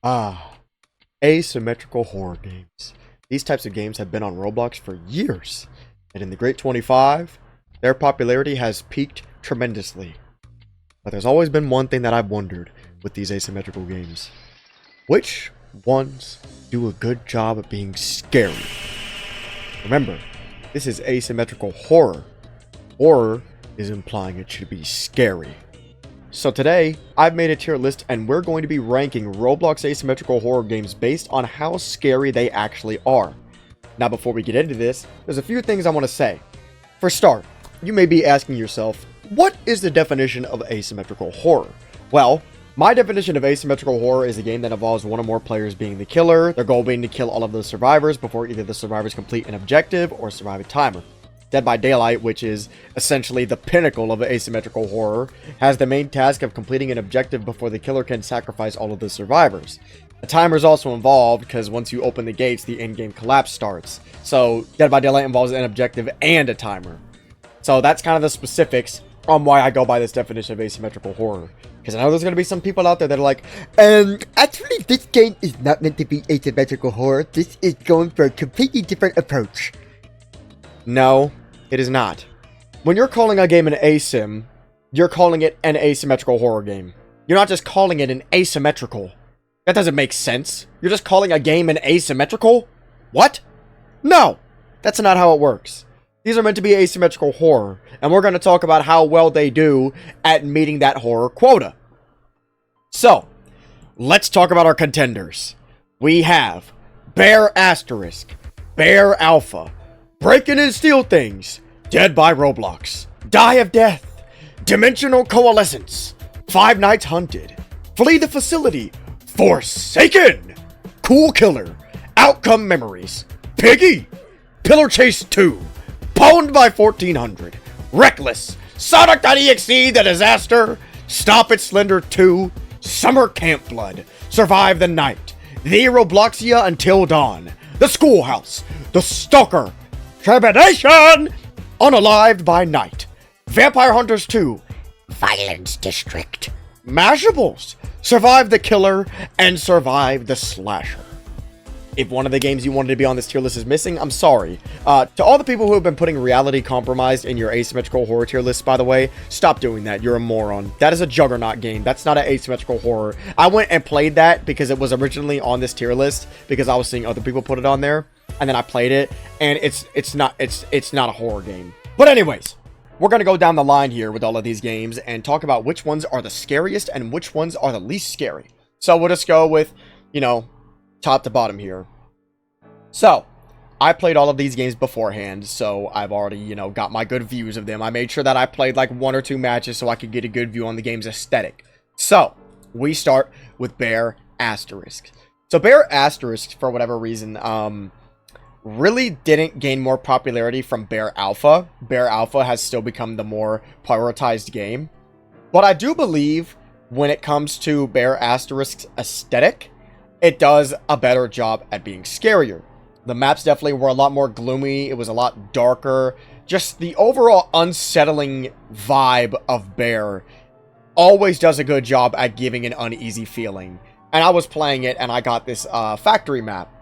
Ah, asymmetrical horror games. These types of games have been on Roblox for years, and in the Great 25, their popularity has peaked tremendously. But there's always been one thing that I've wondered with these asymmetrical games. Which ones do a good job of being scary? Remember, this is asymmetrical horror. Horror is implying it should be scary. So today, I've made a tier list and we're going to be ranking Roblox asymmetrical horror games based on how scary they actually are. Now before we get into this, there's a few things I want to say. For start, you may be asking yourself, what is the definition of asymmetrical horror? Well, my definition of asymmetrical horror is a game that involves one or more players being the killer, their goal being to kill all of the survivors before either the survivors complete an objective or survive a timer. Dead by Daylight, which is essentially the pinnacle of asymmetrical horror, has the main task of completing an objective before the killer can sacrifice all of the survivors. A timer is also involved because once you open the gates, the in-game collapse starts. So Dead by Daylight involves an objective and a timer. So that's kind of the specifics on why I go by this definition of asymmetrical horror. Because I know there's going to be some people out there that are like, actually this game is not meant to be asymmetrical horror. This is going for a completely different approach. No, it is not. When you're calling a game an asym, you're calling it an asymmetrical horror game. You're not just calling it an asymmetrical. That doesn't make sense. You're just calling a game an asymmetrical? What? No, that's not how it works. These are meant to be asymmetrical horror, and we're going to talk about how well they do at meeting that horror quota. So, let's talk about our contenders. We have Bear Asterisk, Bear Alpha, Breaking and Steal Things, Dead by Roblox, Die of Death, Dimensional Coalescence, Five Nights Hunted, Flee the Facility, Forsaken, Kool Killer, Outcome Memories, PIGGY, Pillar Chase 2, Pwned by 1400, Reckless, Sonic.EXE The Disaster, Stop It Slender 2, Summer CampBlood, Survive the Night, The Robloxia Until Dawn, The Schoolhouse, The Stalker, Trepidation, Unalived by Night, Vampire Hunters 2, Violence District, Mashables, Survive the Killer, and Survive the Slasher. If one of the games you wanted to be on this tier list is missing, I'm sorry. To all the people who have been putting Reality Compromised in your asymmetrical horror tier list, by the way, stop doing that. You're a moron. That is a Juggernaut game. That's not an asymmetrical horror. I went and played that because it was originally on this tier list because I was seeing other people put it on there, and then I played it, and it's not a horror game. But anyways, we're gonna go down the line here with all of these games and talk about which ones are the scariest and which ones are the least scary. So we'll just go with, top to bottom here. So, I played all of these games beforehand, so I've already, got my good views of them. I made sure that I played like 1 or 2 matches so I could get a good view on the game's aesthetic. So, we start with Bear Asterisk. So, Bear Asterisk, for whatever reason, really didn't gain more popularity from Bear Alpha. Bear Alpha has still become the more prioritized game. But I do believe when it comes to Bear Asterisk's aesthetic, it does a better job at being scarier. The maps definitely were a lot more gloomy. It was a lot darker. Just the overall unsettling vibe of Bear always does a good job at giving an uneasy feeling. And I was playing it and I got this factory map.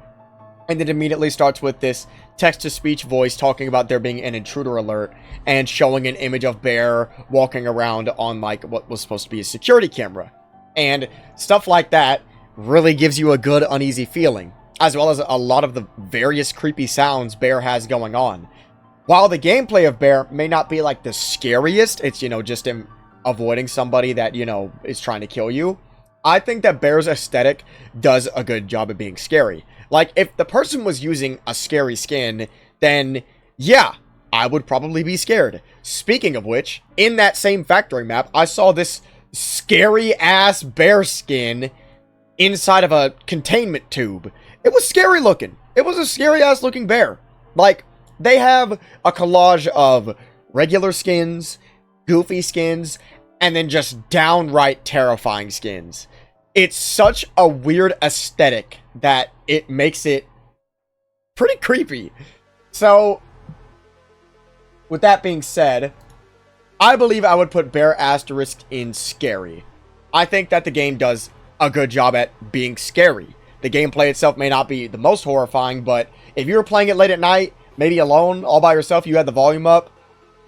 And it immediately starts with this text-to-speech voice talking about there being an intruder alert and showing an image of Bear walking around on like what was supposed to be a security camera. And stuff like that really gives you a good uneasy feeling, as well as a lot of the various creepy sounds Bear has going on. While the gameplay of Bear may not be like the scariest, it's, just him avoiding somebody that, is trying to kill you, I think that Bear's aesthetic does a good job of being scary. Like, if the person was using a scary skin, then, yeah, I would probably be scared. Speaking of which, in that same factory map, I saw this scary-ass bear skin inside of a containment tube. It was scary looking. It was a scary-ass looking bear. Like, they have a collage of regular skins, goofy skins, and then just downright terrifying skins. It's such a weird aesthetic that it makes it pretty creepy. So, with that being said, I believe I would put Bear Asterisk in scary. I think that the game does a good job at being scary. The gameplay itself may not be the most horrifying, but if you were playing it late at night, maybe alone, all by yourself, you had the volume up,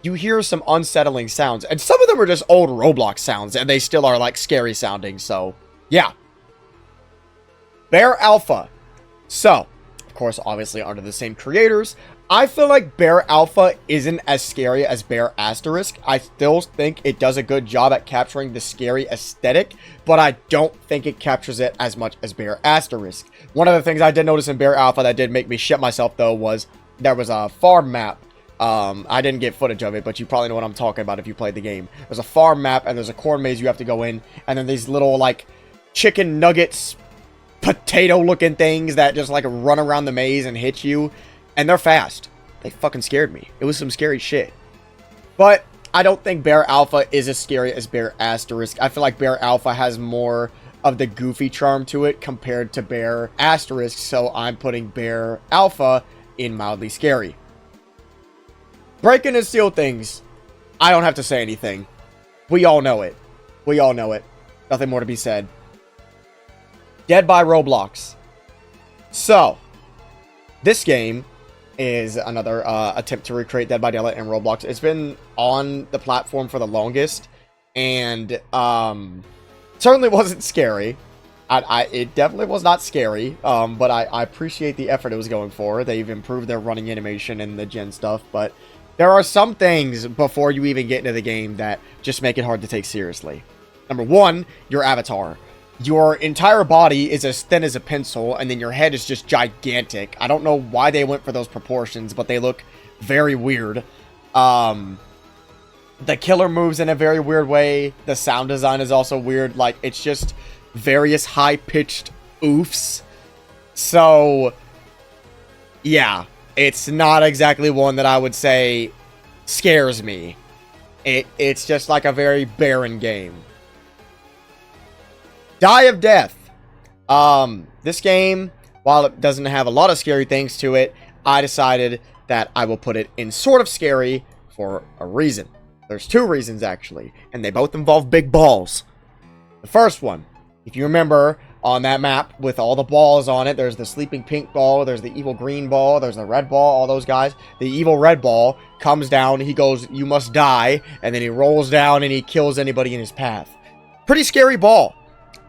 you hear some unsettling sounds. And some of them are just old Roblox sounds, and they still are, like, scary sounding. So, yeah. Bear Alpha. So, of course, obviously under the same creators, I feel like Bear Alpha isn't as scary as Bear Asterisk. I still think it does a good job at capturing the scary aesthetic, but I don't think it captures it as much as Bear Asterisk. One of the things I did notice in Bear Alpha that did make me shit myself, though, was there was a farm map. I didn't get footage of it, but you probably know what I'm talking about if you played the game. There's a farm map, and there's a corn maze you have to go in, and then these little, like, chicken nuggets, potato-looking things that just, like, run around the maze and hit you. And they're fast. They fucking scared me. It was some scary shit. But I don't think Bear Alpha is as scary as Bear Asterisk. I feel like Bear Alpha has more of the goofy charm to it compared to Bear Asterisk. So I'm putting Bear Alpha in mildly scary. Breaking and steal things. I don't have to say anything. We all know it. We all know it. Nothing more to be said. Dead by Roblox. So, this game is another attempt to recreate Dead by Daylight in Roblox. It's been on the platform for the longest, and certainly wasn't scary. It definitely was not scary, but I appreciate the effort it was going for. They've improved their running animation and the gen stuff, but there are some things before you even get into the game that just make it hard to take seriously. Number one, your avatar. Your entire body is as thin as a pencil, and then your head is just gigantic. I don't know why they went for those proportions, but they look very weird. The killer moves in a very weird way. The sound design is also weird. Like, it's just various high-pitched oofs. So, yeah. It's not exactly one that I would say scares me. It's just like a very barren game. Die of Death. This game, while it doesn't have a lot of scary things to it, I decided that I will put it in sort of scary for a reason. There's two reasons, actually, and they both involve big balls. The first one, if you remember, on that map with all the balls on it, there's the sleeping pink ball, there's the evil green ball, there's the red ball, all those guys. The evil red ball comes down, he goes, "You must die," and then he rolls down and he kills anybody in his path. Pretty scary ball.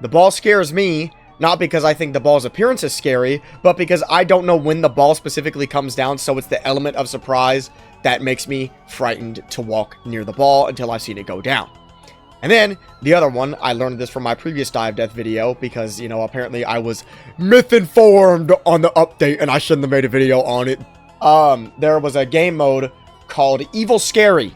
The ball scares me, not because I think the ball's appearance is scary, but because I don't know when the ball specifically comes down, so it's the element of surprise that makes me frightened to walk near the ball until I've seen it go down. And then, the other one, I learned this from my previous Die of Death video, because, you know, apparently I was myth-informed on the update, and I shouldn't have made a video on it. There was a game mode called Evil Scary.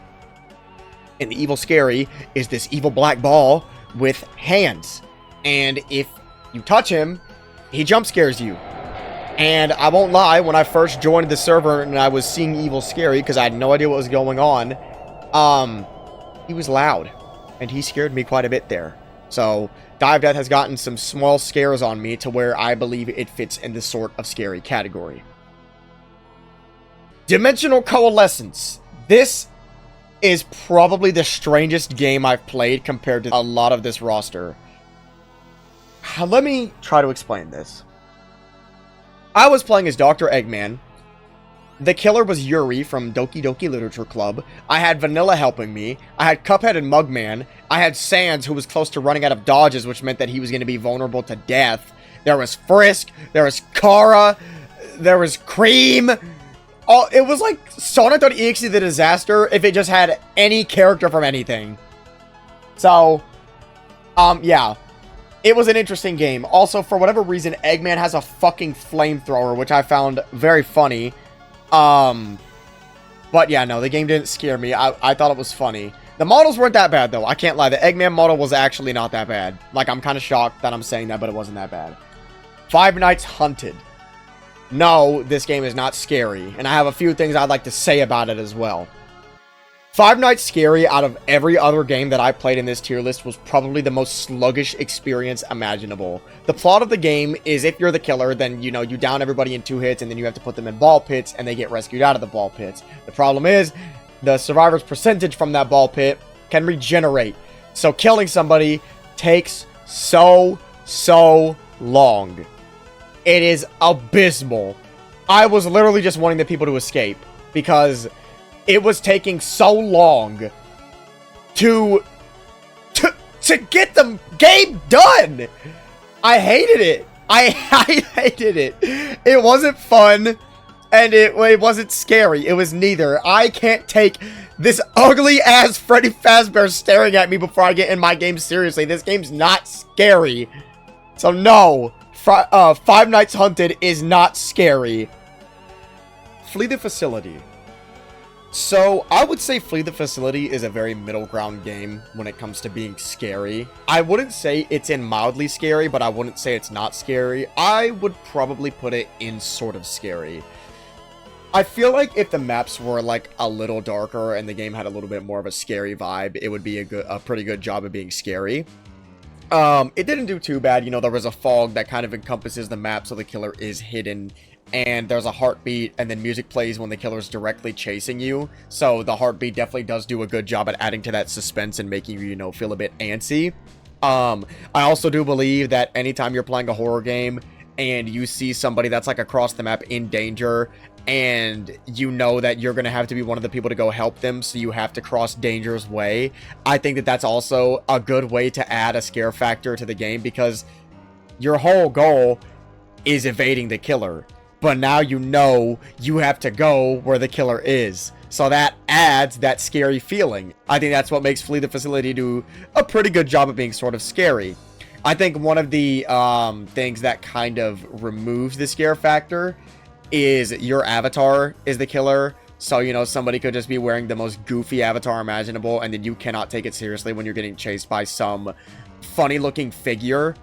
And the Evil Scary is this evil black ball with hands. And if you touch him, he jump scares you. And I won't lie, when I first joined the server and I was seeing Evil Scary, because I had no idea what was going on, he was loud. And he scared me quite a bit there. So, Die of Death has gotten some small scares on me to where I believe it fits in this sort of scary category. Dimensional Coalescence. This is probably the strangest game I've played compared to a lot of this roster. Let me try to explain this. I was playing as Dr. Eggman. The killer was Yuri from Doki Doki Literature Club. I had Vanilla helping me. I had Cuphead and Mugman. I had Sans, who was close to running out of dodges, which meant that he was going to be vulnerable to death. There was Frisk. There was Kara. There was Cream. Oh, it was like Sonic.EXE the disaster if it just had any character from anything. So, yeah. It was an interesting game. Also, for whatever reason, Eggman has a fucking flamethrower, which I found very funny. But yeah, no, the game didn't scare me. I thought it was funny. The models weren't that bad, though. I can't lie. The Eggman model was actually not that bad. Like, I'm kind of shocked that I'm saying that, but it wasn't that bad. Five Nights Hunted. No, this game is not scary. And I have a few things I'd like to say about it as well. Five Nights Scary, out of every other game that I played in this tier list, was probably the most sluggish experience imaginable. The plot of the game is if you're the killer, then, you know, you down everybody in 2 hits, and then you have to put them in ball pits, and they get rescued out of the ball pits. The problem is, the survivor's percentage from that ball pit can regenerate. So killing somebody takes so so long. It is abysmal. I was literally just wanting the people to escape because it was taking so long to get the game done. I hated it. I hated it. It wasn't fun, and it wasn't scary. It was neither. I can't take this ugly-ass Freddy Fazbear staring at me before I get in my game seriously. This game's not scary. So no, Five Nights Hunted is not scary. Flee the Facility. So, I would say Flee the Facility is a very middle ground game when it comes to being scary. I wouldn't say it's in mildly scary, but I wouldn't say it's not scary. I would probably put it in sort of scary. I feel like if the maps were like a little darker and the game had a little bit more of a scary vibe, it would be a pretty good job of being scary. It didn't do too bad. You know, there was a fog that kind of encompasses the map, so the killer is hidden. And there's a heartbeat, and then music plays when the killer's directly chasing you. So the heartbeat definitely does do a good job at adding to that suspense and making you, you know, feel a bit antsy. I also do believe that anytime you're playing a horror game and you see somebody that's like across the map in danger, and you know that you're going to have to be one of the people to go help them, so you have to cross danger's way, I think that that's also a good way to add a scare factor to the game, because your whole goal is evading the killer. But now you know you have to go where the killer is. So that adds that scary feeling. I think that's what makes Flee the Facility do a pretty good job of being sort of scary. I think one of the things that kind of removes the scare factor is your avatar is the killer. So, you know, somebody could just be wearing the most goofy avatar imaginable, and then you cannot take it seriously when you're getting chased by some funny-looking figure.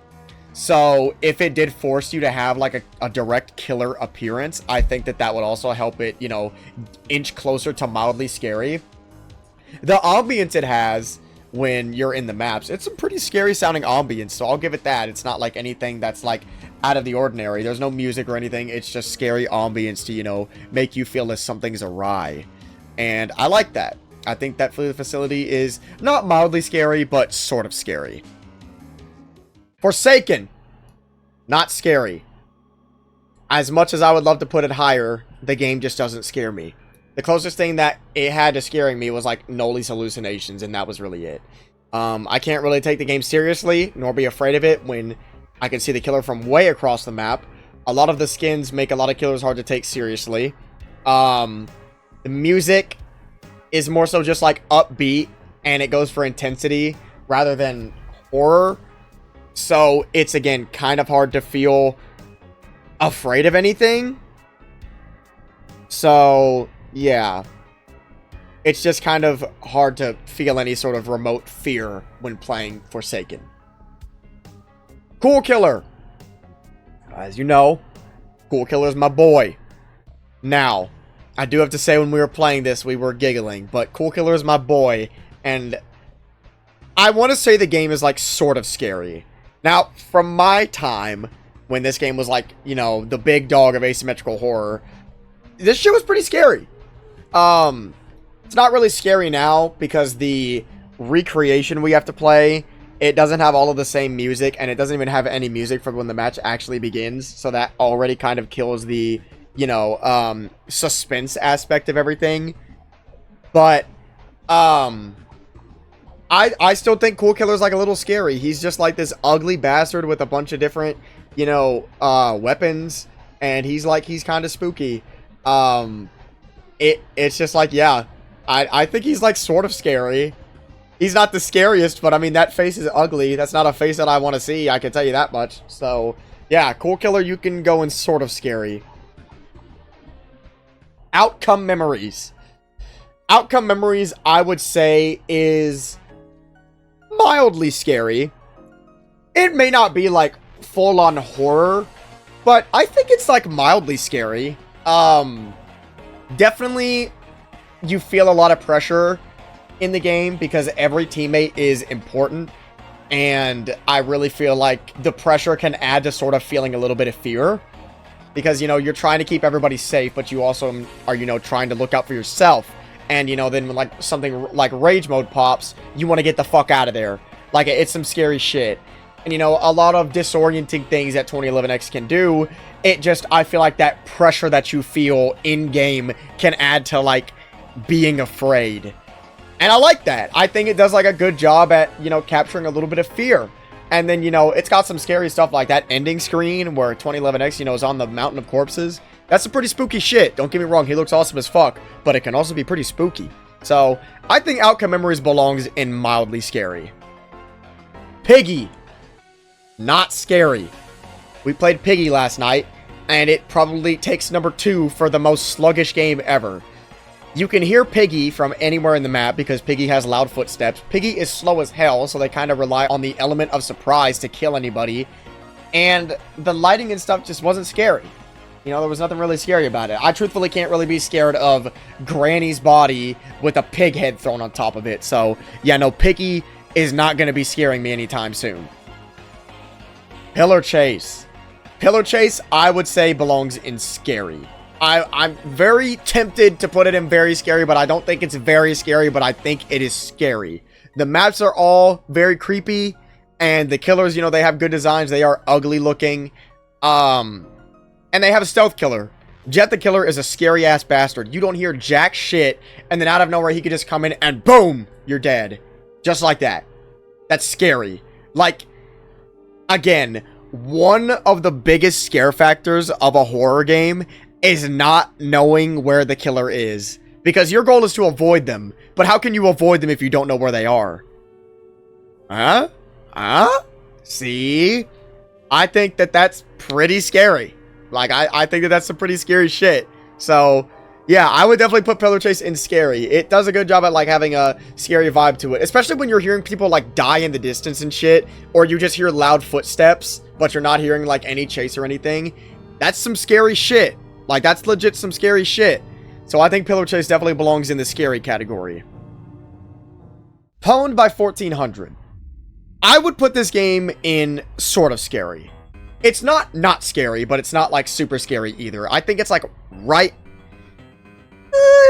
So, if it did force you to have, like, a direct killer appearance, I think that that would also help it, you know, inch closer to mildly scary. The ambience it has when you're in the maps, it's some pretty scary-sounding ambience, so I'll give it that. It's not, like, anything that's, like, out of the ordinary. There's no music or anything. It's just scary ambience to, you know, make you feel as something's awry. And I like that. I think that Flee the Facility is not mildly scary, but sort of scary. Forsaken. Not scary. As much as I would love to put it higher, the game just doesn't scare me. The closest thing that it had to scaring me was like Noli's hallucinations, and that was really it. I can't really take the game seriously, nor be afraid of it when I can see the killer from way across the map. A lot of the skins make a lot of killers hard to take seriously. The music is more so just like upbeat, and it goes for intensity rather than horror. So it's, again, kind of hard to feel afraid of anything. So, yeah. It's just kind of hard to feel any sort of remote fear when playing Forsaken. Kool Killer. As you know, Kool Killer is my boy. Now, I do have to say, when we were playing this, we were giggling, but Kool Killer is my boy, and I want to say the game is, like, sort of scary. Now, from my time, when this game was like, you know, the big dog of asymmetrical horror, this shit was pretty scary. It's not really scary now, because the recreation we have to play, it doesn't have all of the same music, and it doesn't even have any music for when the match actually begins, so that already kind of kills the, you know, suspense aspect of everything. But, I still think Kool Killer's like a little scary. He's just like this ugly bastard with a bunch of different, you know, weapons, and he's kind of spooky. It's just like, yeah, I think he's like sort of scary. He's not the scariest, but I mean, that face is ugly. That's not a face that I want to see, I can tell you that much. So, yeah, Kool Killer, you can go in sort of scary. Outcome Memories. Outcome Memories, I would say, is mildly scary. It may not be like full-on horror, but I think it's like mildly scary. Definitely you feel a lot of pressure in the game because every teammate is important, and I really feel like the pressure can add to sort of feeling a little bit of fear, because, you know, you're trying to keep everybody safe, but you also are, you know, trying to look out for yourself. And, you know, then when, like, something like rage mode pops, you want to get the fuck out of there. Like, it's some scary shit. and, you know, a lot of disorienting things that 2011X can do. It just, I feel like that pressure that you feel in-game can add to, like, being afraid. And I like that. I think it does, like, a good job at, you know, capturing a little bit of fear. And then, you know, it's got some scary stuff like that ending screen where 2011X, you know, is on the mountain of corpses. That's some pretty spooky shit. Don't get me wrong, he looks awesome as fuck, but it can also be pretty spooky. So, I think Outcome Memories belongs in mildly scary. PIGGY. Not scary. We played PIGGY last night, and it probably takes number 2 for the most sluggish game ever. You can hear PIGGY from anywhere in the map because PIGGY has loud footsteps. PIGGY is slow as hell, so they kind of rely on the element of surprise to kill anybody. And the lighting and stuff just wasn't scary. You know, there was nothing really scary about it. I truthfully can't really be scared of Granny's body with a pig head thrown on top of it. So, yeah, no, PIGGY is not going to be scaring me anytime soon. Pillar Chase. Pillar Chase, I would say, belongs in scary. I'm very tempted to put it in very scary, but I don't think it's very scary, but I think it is scary. The maps are all very creepy, and the killers, you know, they have good designs. They are ugly looking. And they have a stealth killer. Jet the Killer is a scary-ass bastard. You don't hear jack shit, and then out of nowhere, he could just come in and boom, you're dead. Just like that. That's scary. Like, again, one of the biggest scare factors of a horror game is not knowing where the killer is. Because your goal is to avoid them. But how can you avoid them if you don't know where they are? Huh? Huh? See? I think that that's pretty scary. Like, I think that that's some pretty scary shit. So, yeah, I would definitely put Pillar Chase in scary. It does a good job at, like, having a scary vibe to it. Especially when you're hearing people, like, die in the distance and shit. Or you just hear loud footsteps, but you're not hearing, like, any chase or anything. That's some scary shit. Like, that's legit some scary shit. So I think Pillar Chase definitely belongs in the scary category. Pwned by 1400. I would put this game in sort of scary. It's not scary, but it's not, like, super scary either. I think it's, like, right...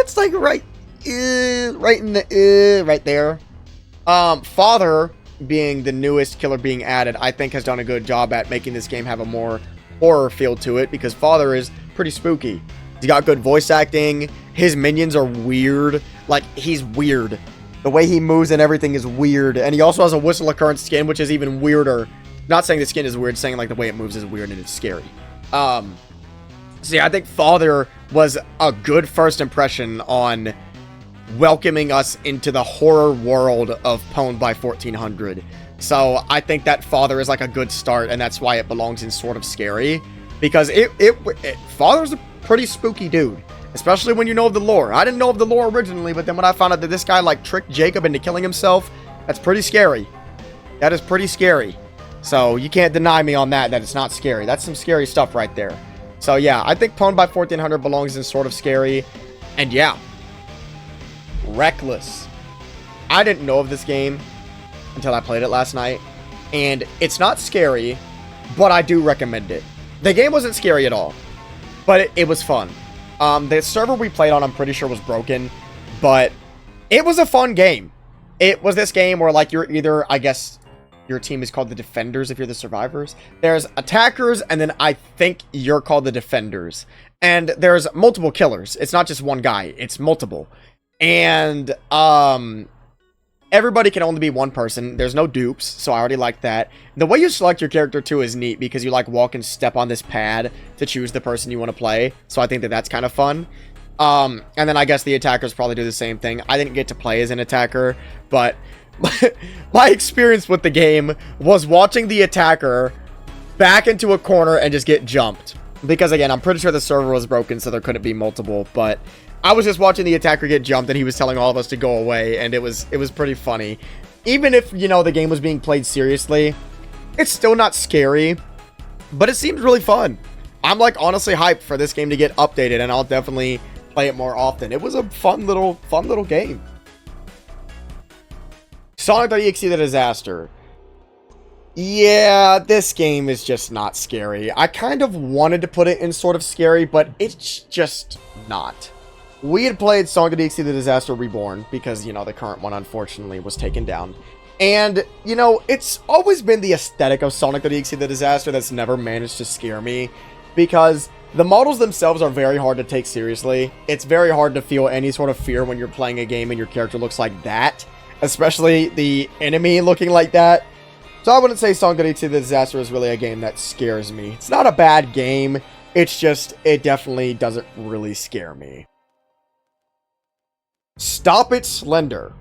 it's, like, right in the... right there. Father, being the newest killer being added, I think has done a good job at making this game have a more horror feel to it, because Father is pretty spooky. He's got good voice acting. His minions are weird. Like, he's weird. The way he moves and everything is weird. And he also has a whistle occurrence skin, which is even weirder. Not saying the skin is weird, saying, like, the way it moves is weird and it's scary. So yeah, I think Father was a good first impression on welcoming us into the horror world of Pwned by 1400. So I think that Father is, like, a good start, and that's why it belongs in sort of scary. Because Father's a pretty spooky dude. Especially when you know of the lore. I didn't know of the lore originally, but then when I found out that this guy, like, tricked Jacob into killing himself, that's pretty scary. That is pretty scary. So you can't deny me on that it's not scary. That's some scary stuff right there. So yeah, I think Pwned by 1400 belongs in sort of scary. And yeah. Reckless. I didn't know of this game until I played it last night. And it's not scary, but I do recommend it. The game wasn't scary at all, but it was fun. The server we played on, I'm pretty sure, was broken, but it was a fun game. It was this game where, like, you're either, I guess, your team is called the Defenders if you're the Survivors. There's Attackers, and then I think you're called the Defenders. And there's multiple killers. It's not just one guy. It's multiple. And, everybody can only be one person. There's no dupes, so I already like that. The way you select your character, too, is neat, because you, like, walk and step on this pad to choose the person you want to play. So I think that that's kind of fun. And then I guess the attackers probably do the same thing. I didn't get to play as an attacker, but my experience with the game was watching the attacker back into a corner and just get jumped. Because, again, I'm pretty sure the server was broken, so there couldn't be multiple, but I was just watching the attacker get jumped, and he was telling all of us to go away, and it was pretty funny. Even if, you know, the game was being played seriously, it's still not scary, but it seems really fun. I'm, like, honestly hyped for this game to get updated, and I'll definitely play it more often. It was a fun little game. Sonic.EXE The Disaster. Yeah, this game is just not scary. I kind of wanted to put it in sort of scary, but it's just not. We had played Sonic.EXE The Disaster Reborn because, you know, the current one, unfortunately, was taken down. And, you know, it's always been the aesthetic of Sonic.EXE the Disaster that's never managed to scare me, because the models themselves are very hard to take seriously. It's very hard to feel any sort of fear when you're playing a game and your character looks like that, especially the enemy looking like that. So I wouldn't say Sonic.EXE the Disaster is really a game that scares me. It's not a bad game, it's just, it definitely doesn't really scare me. Stop It Slender.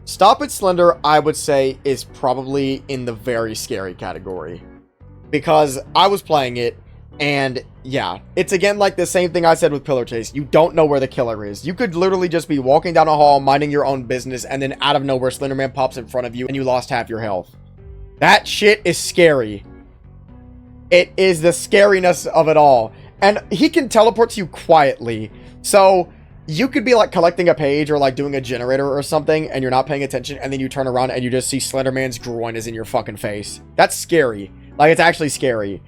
Stop It Slender, I would say, is probably in the very scary category. Because I was playing it, and yeah, it's again like the same thing I said with Pillar Chase. You don't know where the killer is. You could literally just be walking down a hall, minding your own business, and then out of nowhere, Slenderman pops in front of you, and you lost half your health. That shit is scary. It is the scariness of it all. And he can teleport to you quietly. So you could be like collecting a page or like doing a generator or something and you're not paying attention, and then you turn around and you just see Slenderman's groin is in your fucking face. That's scary. Like, it's actually scary.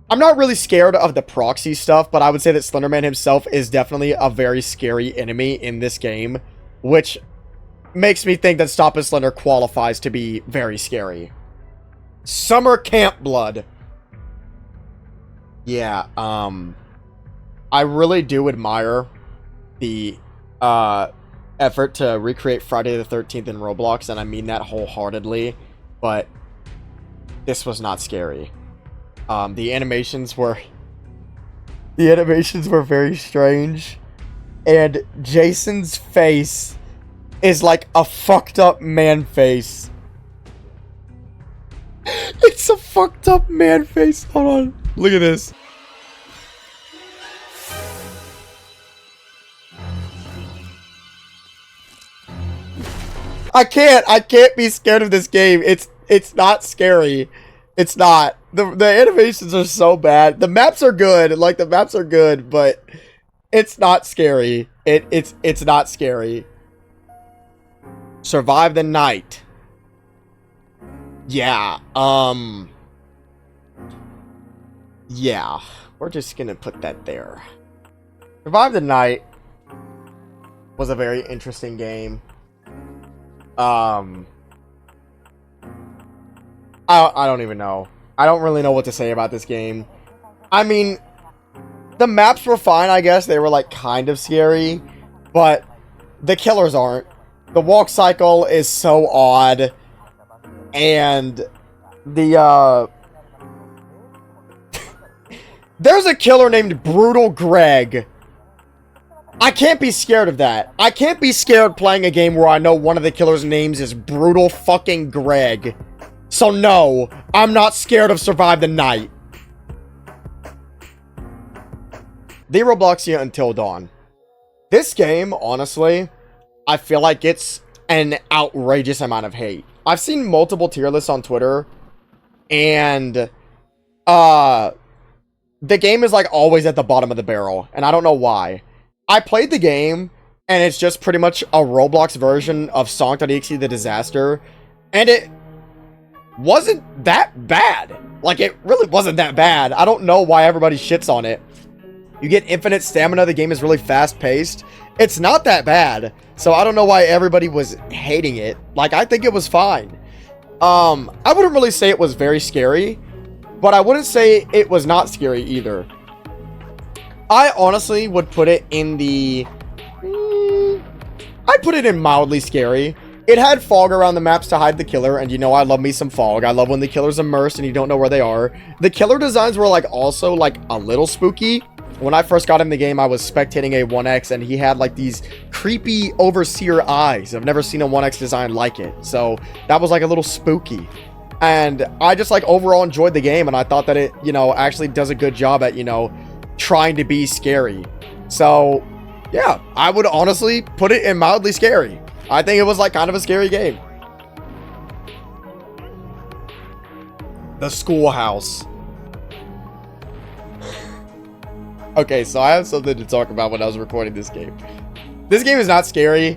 I'm not really scared of the proxy stuff, but I would say that Slenderman himself is definitely a very scary enemy in this game, which makes me think that Stop It Slender qualifies to be very scary. Summer CampBlood. Yeah, I really do admire the effort to recreate Friday the 13th in Roblox, and I mean that wholeheartedly, but this was not scary. The animations were very strange, and Jason's face is like a fucked up man face. It's a fucked up man face. Hold on, look at this. I can't be scared of this game. It's not scary. It's not. The animations are so bad. The maps are good. Like, the maps are good, but it's not scary. It's not scary. Survive the Night. Yeah. Yeah. We're just gonna put that there. Survive the Night was a very interesting game. I don't even know. I don't really know what to say about this game. I mean, the maps were fine, I guess. They were, like, kind of scary. But the killers aren't. The walk cycle is so odd. And the, there's a killer named Brutal Greg. I can't be scared of that. I can't be scared playing a game where I know one of the killer's names is Brutal fucking Greg. So no, I'm not scared of Survive the Night. The Robloxia Until Dawn. This game, honestly, I feel like it's an outrageous amount of hate. I've seen multiple tier lists on Twitter, and the game is like always at the bottom of the barrel, and I don't know why. I played the game, and it's just pretty much a Roblox version of Sonic.EXE the Disaster, and it wasn't that bad. Like, it really wasn't that bad. I don't know why everybody shits on it. You get infinite stamina, the game is really fast-paced. It's not that bad, so I don't know why everybody was hating it. Like, I think it was fine. I wouldn't really say it was very scary, but I wouldn't say it was not scary either. I honestly would put it in the... I'd put it in mildly scary. It had fog around the maps to hide the killer, and you know I love me some fog. I love when the killer's immersed and you don't know where they are. The killer designs were, like, also, like, a little spooky. When I first got in the game, I was spectating a 1X, and he had, like, these creepy overseer eyes. I've never seen a 1X design like it. So, that was, like, a little spooky. And I just, like, overall enjoyed the game, and I thought that it, you know, actually does a good job at, you know, trying to be scary. So, yeah, I would honestly put it in mildly scary. I think it was like kind of a scary game. The Schoolhouse. Okay, so I have something to talk about when I was recording this game. This game is not scary,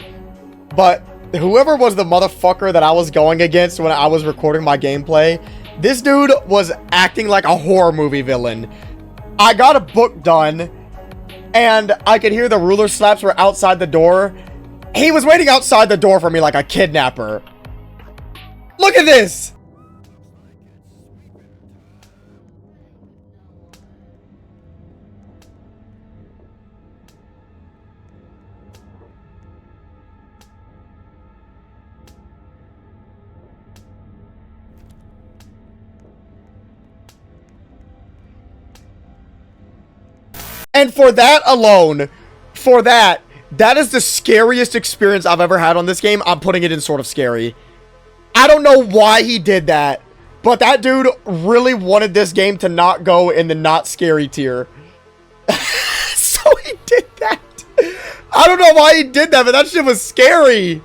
but whoever was the motherfucker that I was going against when I was recording my gameplay, this dude was acting like a horror movie villain. I got a book done, and I could hear the ruler slaps were outside the door. He was waiting outside the door for me like a kidnapper. Look at this! And for that alone, that is the scariest experience I've ever had on this game. I'm putting it in sort of scary. I don't know why he did that, but that dude really wanted this game to not go in the not scary tier. So he did that. I don't know why he did that, but that shit was scary.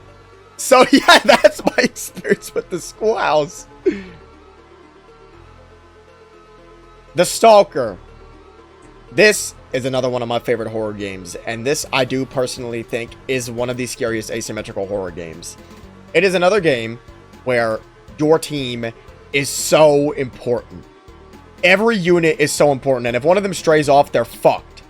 So yeah, that's my experience with the Schoolhouse. The Stalker. This is another one of my favorite horror games, and this I do personally think is one of the scariest asymmetrical horror games. It is another game where your team is so important. Every unit is so important, and if one of them strays off, they're fucked.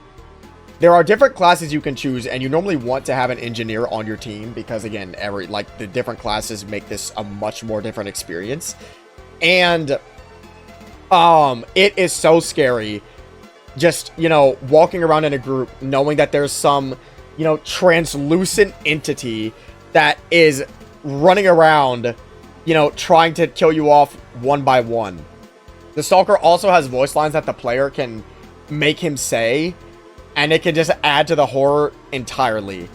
There are different classes you can choose, and you normally want to have an engineer on your team because, again, the different classes make this a much more different experience. And it is so scary just, you know, walking around in a group knowing that there's some, you know, translucent entity that is running around, you know, trying to kill you off one by one. The Stalker also has voice lines that the player can make him say, and it can just add to the horror entirely.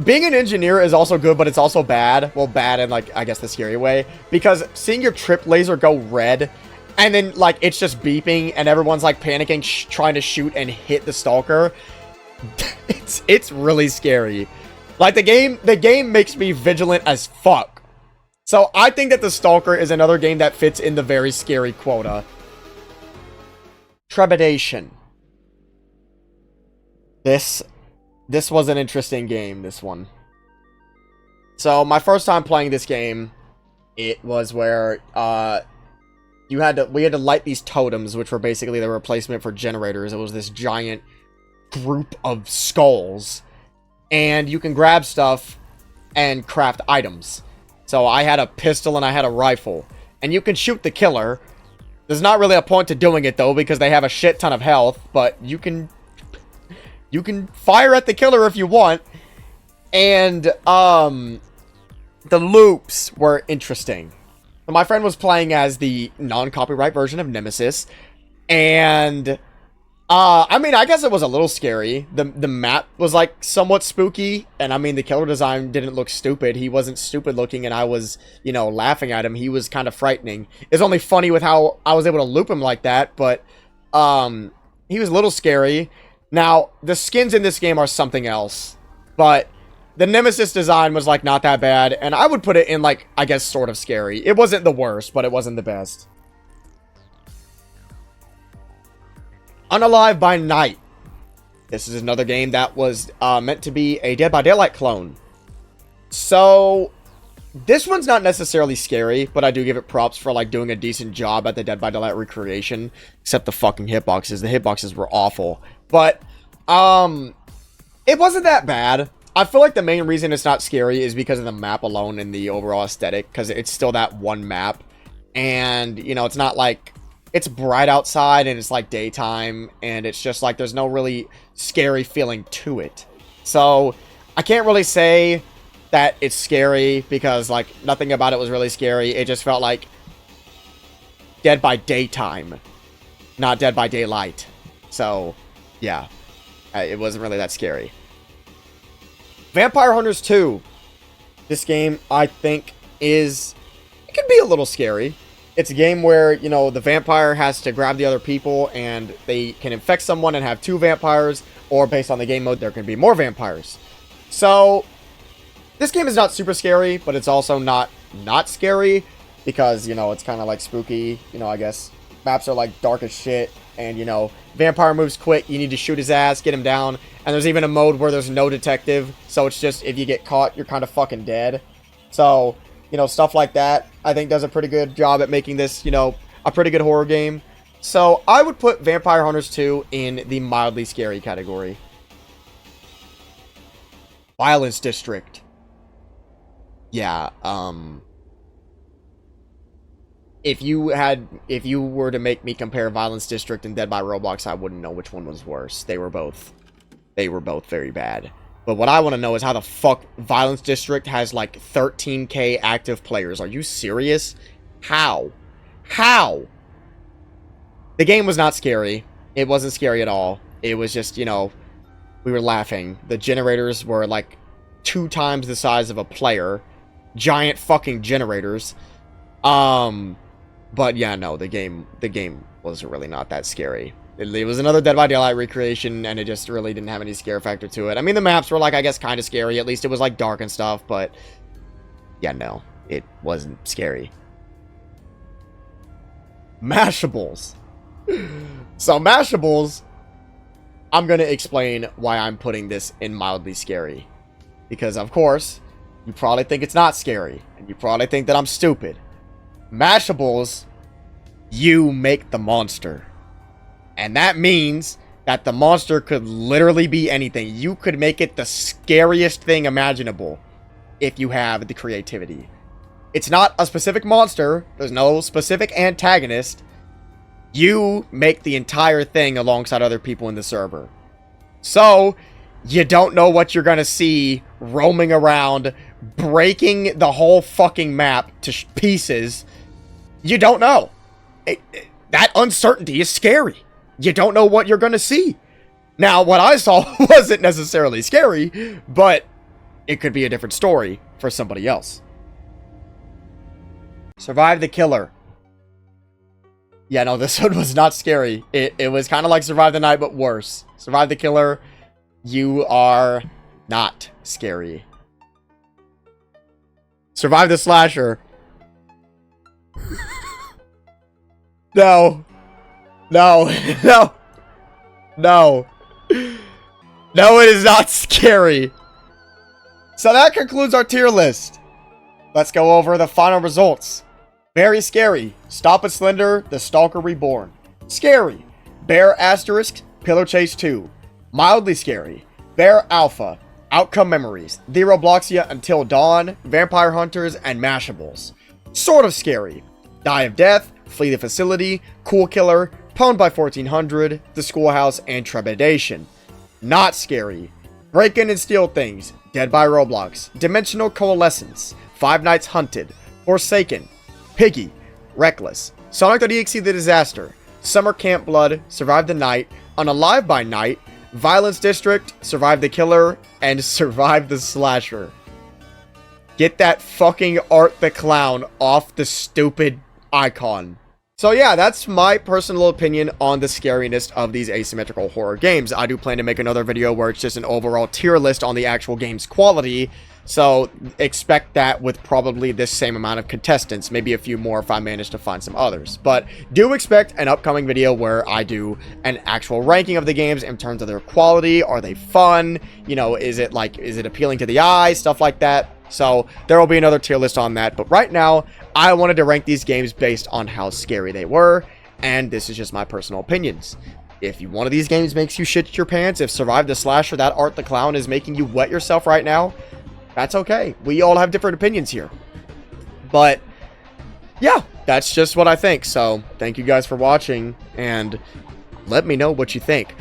Being an engineer is also good, but it's also bad. Well, bad in, like, I guess the scary way, because seeing your trip laser go red and then, like, it's just beeping and everyone's, like, panicking, trying to shoot and hit the Stalker. It's really scary. Like, the game makes me vigilant as fuck. So, I think that the Stalker is another game that fits in the very scary quota. Trepidation. This was an interesting game, this one. So, my first time playing this game, it was where, we had to light these totems, which were basically the replacement for generators. It was this giant group of skulls, and you can grab stuff and craft items. So I had a pistol and I had a rifle, and you can shoot the killer. There's not really a point to doing it though, because they have a shit ton of health, but you can fire at the killer if you want. And the loops were interesting. So my friend was playing as the non-copyright version of Nemesis, and I mean, I guess it was a little scary. The map was, like, somewhat spooky, and I mean, the killer design didn't look stupid. He wasn't stupid looking, and I was, you know, laughing at him. He was kind of frightening. It's only funny with how I was able to loop him like that, but he was a little scary. Now, the skins in this game are something else, but the Nemesis design was, like, not that bad, and I would put it in, like, I guess sort of scary. It wasn't the worst, but it wasn't the best. Unalived by Night. This is another game that was meant to be a Dead by Daylight clone. So, this one's not necessarily scary, but I do give it props for, like, doing a decent job at the Dead by Daylight recreation. Except the fucking hitboxes. The hitboxes were awful. But, it wasn't that bad. I feel like the main reason it's not scary is because of the map alone and the overall aesthetic, because it's still that one map. And, you know, it's not like, it's bright outside and it's like daytime, and it's just like there's no really scary feeling to it. So, I can't really say that it's scary because, like, nothing about it was really scary. It just felt like Dead by Daytime, not Dead by Daylight. So, yeah, it wasn't really that scary. Vampire Hunters 2. This game, I think, it can be a little scary. It's a game where, you know, the vampire has to grab the other people, and they can infect someone and have two vampires, or based on the game mode, there can be more vampires. So, this game is not super scary, but it's also not scary, because, you know, it's kind of like spooky, you know, I guess. Maps are like dark as shit, and, you know, vampire moves quick, you need to shoot his ass, get him down, and there's even a mode where there's no detective, so it's just, if you get caught, you're kind of fucking dead. So, you know, stuff like that, I think does a pretty good job at making this, you know, a pretty good horror game. So, I would put Vampire Hunters 2 in the mildly scary category. Violence District. Yeah, if you were to make me compare Violence District and Dead by Roblox, I wouldn't know which one was worse. They were both very bad. But what I want to know is how the fuck Violence District has like 13k active players. Are you serious? How? How? The game was not scary. It wasn't scary at all. It was just, you know, we were laughing. The generators were like 2 times the size of a player. Giant fucking generators. But yeah, no, the game was really not that scary. It was another Dead by Daylight recreation, and it just really didn't have any scare factor to it. I mean, the maps were like, I guess, kind of scary. At least it was like dark and stuff, but yeah, no, it wasn't scary. Mashables. So Mashables, I'm gonna explain why I'm putting this in mildly scary. Because, of course, you probably think it's not scary, and you probably think that I'm stupid. Mashables, you make the monster. And that means that the monster could literally be anything. You could make it the scariest thing imaginable if you have the creativity. It's not a specific monster. There's no specific antagonist. You make the entire thing alongside other people in the server. So, you don't know what you're going to see roaming around, breaking the whole fucking map to pieces. You don't know. That uncertainty is scary. You don't know what you're going to see. Now, what I saw wasn't necessarily scary, but it could be a different story for somebody else. Survive the Killer. Yeah, no, this one was not scary. It was kind of like Survive the Night, but worse. Survive the Killer, you are not scary. Survive the Slasher. No. No. No. No. No, it is not scary. So that concludes our tier list. Let's go over the final results. Very scary. Stop at Slender, The Stalker Reborn. Scary. Bear Asterisk, Pillar Chase 2. Mildly scary. Bear Alpha, Outcome Memories, The Robloxia Until Dawn, Vampire Hunters, and Mashables. Sort of scary. Die of Death, Flee the Facility, Kool Killer, Pwned by 1400, The Schoolhouse, and Trepidation. Not scary. Break In and Steal Things, Dead by Roblox, Dimensional Coalescence, Five Nights Hunted, Forsaken, PIGGY, Reckless, Sonic.EXE The Disaster, Summer CampBlood, Survive the Night, Unalived by Night, Violence District, Survive the Killer, and Survive the Slasher. Get that fucking Art the Clown off the stupid icon. So yeah, that's my personal opinion on the scariness of these asymmetrical horror games. I do plan to make another video where it's just an overall tier list on the actual game's quality. So expect that with probably this same amount of contestants, maybe a few more if I manage to find some others. But do expect an upcoming video where I do an actual ranking of the games in terms of their quality. Are they fun? You know, is it appealing to the eye? Stuff like that. So there will be another tier list on that. But right now, I wanted to rank these games based on how scary they were. And this is just my personal opinions. If one of these games makes you shit your pants, if Survive the Slasher, that Art the Clown is making you wet yourself right now, that's okay. We all have different opinions here. But, yeah, that's just what I think. So, thank you guys for watching, and let me know what you think.